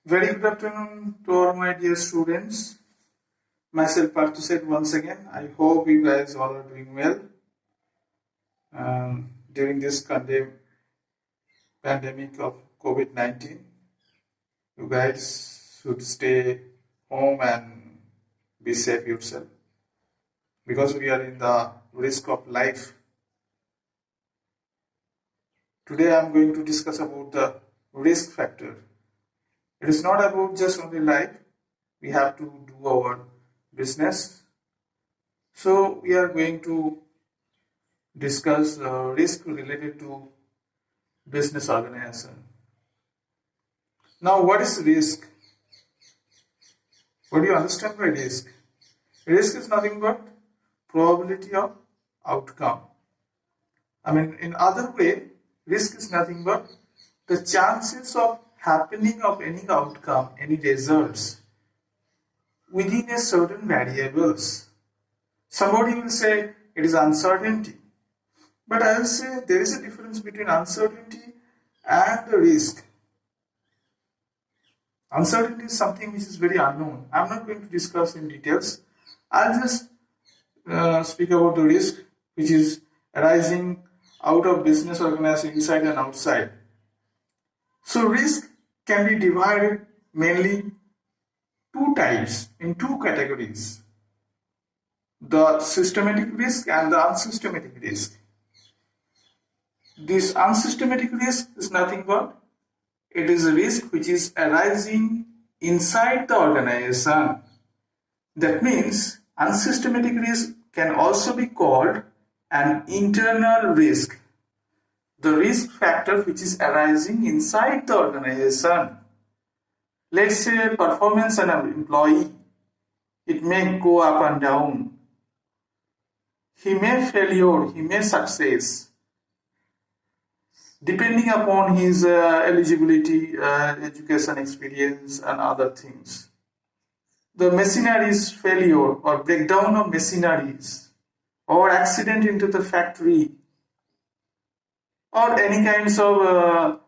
Very good afternoon to all my dear students. Myself Parthu said once again. I hope you guys all are doing well during this pandemic of COVID-19. You guys should stay home and be safe yourself because we are in the risk of life. Today I am going to discuss about the risk factor. It is not about just only life. We have to do our business. So we are going to discuss risk related to business organization. Now, what is risk? What do you understand by risk? Risk is nothing but probability of outcome. In other way, risk is nothing but the chances of happening of any outcome, any results within a certain variables. Somebody will say it is uncertainty. But I will say there is a difference between uncertainty and the risk. Uncertainty is something which is very unknown. I am not going to discuss in details. I will just speak about the risk which is arising out of business organization inside and outside. So risk can be divided mainly two types, in two categories. The systematic risk and the unsystematic risk. This unsystematic risk is nothing but it is a risk which is arising inside the organization. That means unsystematic risk can also be called an internal risk. The risk factor which is arising inside the organization. Let's say performance of an employee. It may go up and down. He may failure, he may success. Depending upon his eligibility, education experience and other things. The machinery's failure or breakdown of machineries or accident into the factory or any kinds of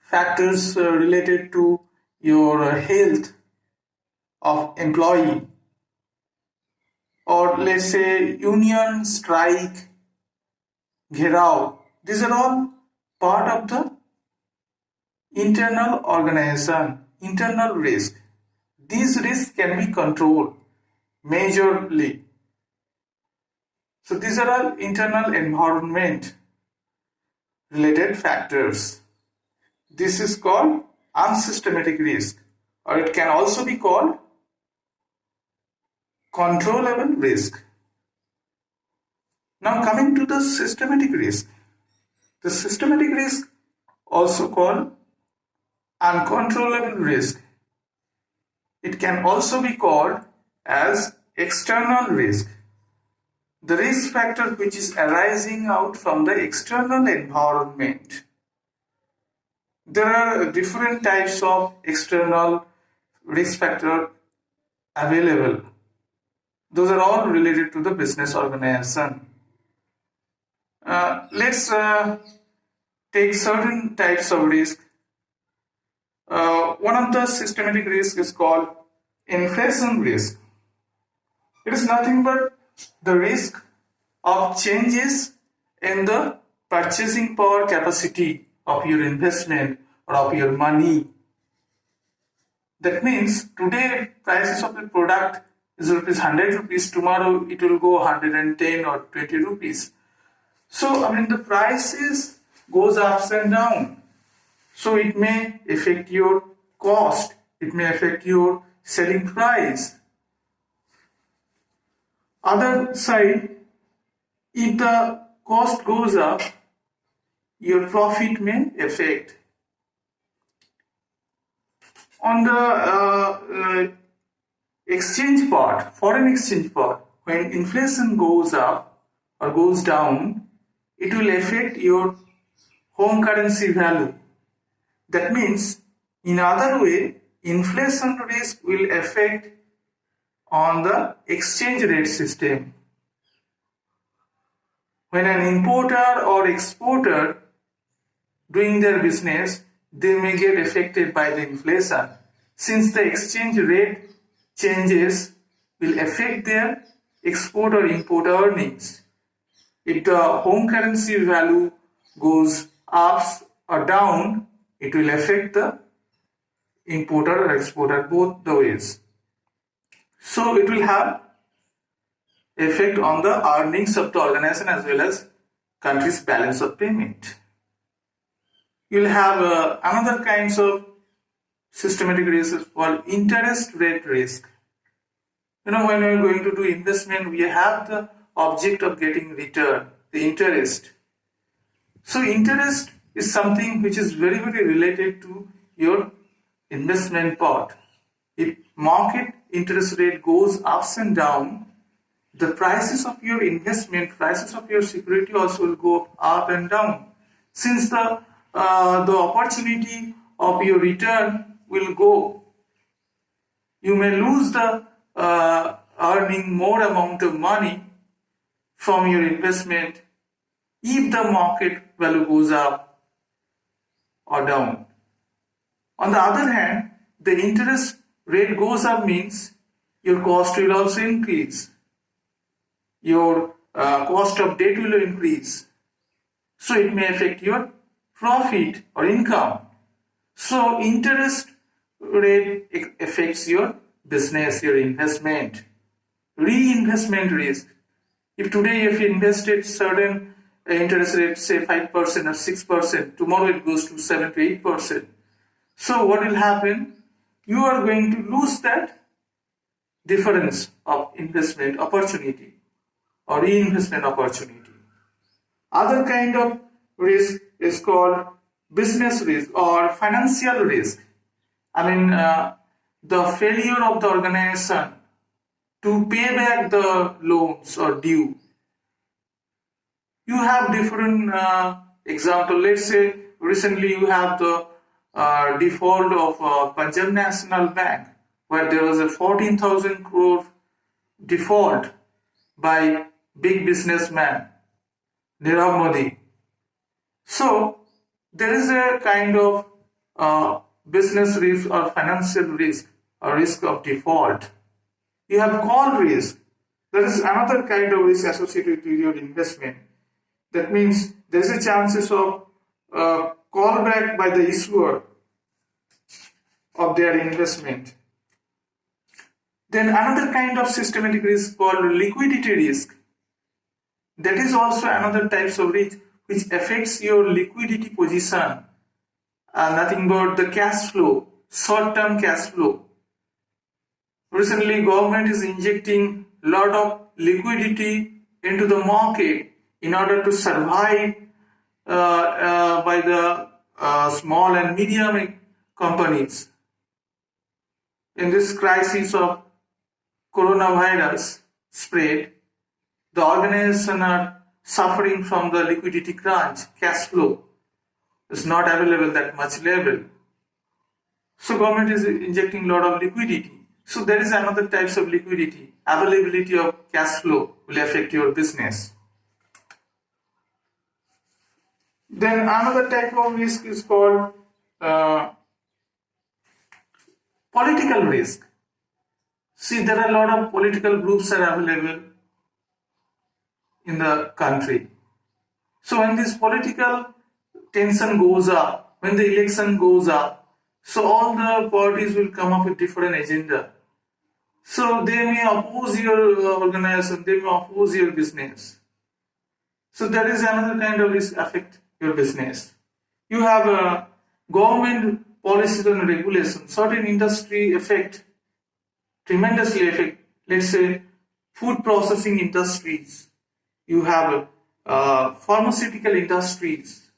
factors related to your health of employee, or let's say union strike, Gherao. These are all part of the internal organization, internal risk. These risks can be controlled majorly. So these are all internal environment related factors. This is called unsystematic risk, or it can also be called controllable risk. Now coming to the systematic risk. The systematic risk, also called uncontrollable risk. It can also be called as external risk. The risk factor which is arising out from the external environment. There are different types of external risk factor available. Those are all related to the business organization. Let's take certain types of risk. One of the systematic risks is called inflation risk. It is nothing but the risk of changes in the purchasing power capacity of your investment or of your money. That means today prices of the product is ₹100, tomorrow it will go 110 or 20 rupees. So the prices goes ups and down. So it may affect your cost. It may affect your selling price. Other side, if the cost goes up, your profit may affect. On the exchange part, foreign exchange part, when inflation goes up or goes down, it will affect your home currency value. That means, in other way, inflation risk will affect on the exchange rate system. When an importer or exporter doing their business, they may get affected by the inflation, since the exchange rate changes will affect their export or import earnings. If the home currency value goes up or down, it will affect the importer or exporter both the ways. So it will have effect on the earnings of the organization as well as country's balance of payment. You'll have another kinds of systematic risk called interest rate risk. When we're going to do investment, we have the object of getting return, the interest. So interest is something which is very, very related to your investment part. If market interest rate goes ups and down, the prices of your investment, prices of your security also will go up and down. Since the opportunity of your return will go, you may lose the earning more amount of money from your investment if the market value goes up or down. On the other hand, the interest rate goes up means your cost will also increase. Your cost of debt will increase. So it may affect your profit or income. So interest rate affects your business, your investment. Reinvestment risk. If today if you invested certain interest rate, say 5% or 6%, tomorrow it goes to 7 to 8%. So what will happen? You are going to lose that difference of investment opportunity or reinvestment opportunity. Other kind of risk is called business risk or financial risk. The failure of the organization to pay back the loans or due. You have different example. Let's say recently you have the default of Punjab National Bank, where there was a 14,000 crore default by big businessman Nirav Modi. So there is a kind of business risk or financial risk or risk of default. You have call risk. There is another kind of risk associated with your investment. That means there is a chances of callback by the issuer of their investment. Then another kind of systematic risk called liquidity risk. That is also another type of risk which affects your liquidity position. Nothing but the cash flow, short-term cash flow. Recently, government is injecting a lot of liquidity into the market in order to survive by the small and medium companies. In this crisis of coronavirus spread, the organizations are suffering from the liquidity crunch, cash flow is not available that much level. So government is injecting a lot of liquidity. So there is another types of liquidity. Availability of cash flow will affect your business. Then another type of risk is called political risk. See, there are a lot of political groups are available in the country. So when this political tension goes up, when the election goes up, so all the parties will come up with different agenda. So they may oppose your organization, they may oppose your business. So that is another kind of risk affect your business. You have a government policies and regulations. Certain industry tremendously affect, let's say, food processing industries. You have pharmaceutical industries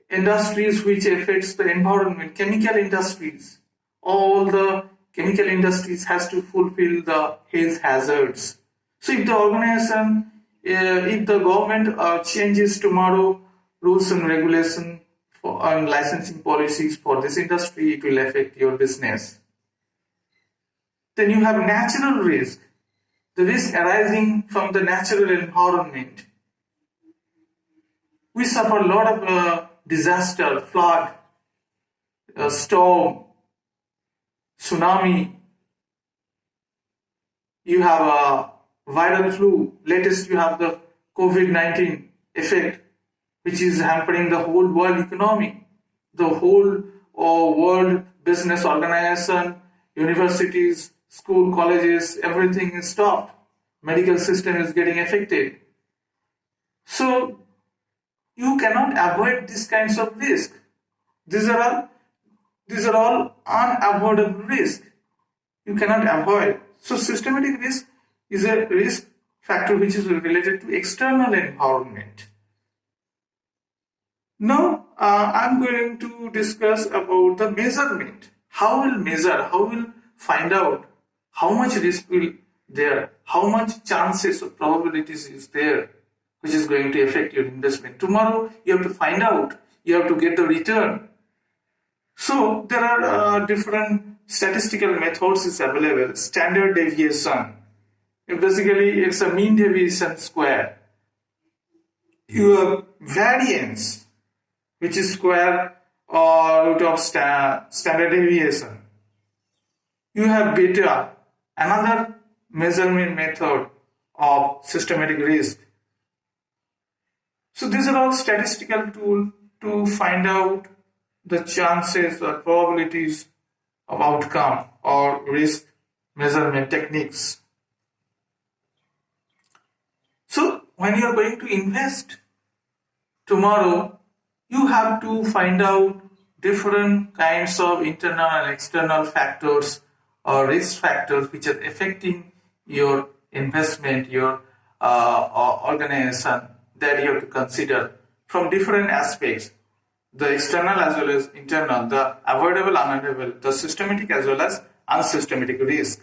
which affects the environment, chemical industries. All the chemical industries has to fulfill the health hazards. So if the organization, if the government changes tomorrow rules and regulation and licensing policies for this industry, it will affect your business. Then you have natural risk, the risk arising from the natural environment. We suffer a lot of disaster, flood, storm, tsunami. You have a viral flu. Latest, you have the COVID-19 effect, which is hampering the whole world economy, the whole world business organization, universities, school, colleges, everything is stopped. Medical system is getting affected. So you cannot avoid these kinds of risk. These are all unavoidable risk. You cannot avoid. So systematic risk is a risk factor which is related to external environment. Now I'm going to discuss about the measurement. How will measure? How will find out how much risk will there? How much chances or probabilities is there which is going to affect your investment? Tomorrow you have to find out. You have to get the return. So there are different statistical methods is available. Standard deviation. Basically, it's a mean deviation square. You have variance, which is square or root of standard deviation. You have beta, another measurement method of systematic risk. So these are all statistical tools to find out the chances or probabilities of outcome or risk measurement techniques. So when you are going to invest tomorrow, you have to find out different kinds of internal and external factors or risk factors which are affecting your investment, your organization, that you have to consider from different aspects. The external as well as internal, the avoidable, unavoidable, the systematic as well as unsystematic risk.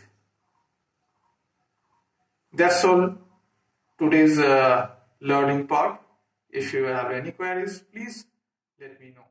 That's all today's learning part. If you have any queries, please let me know.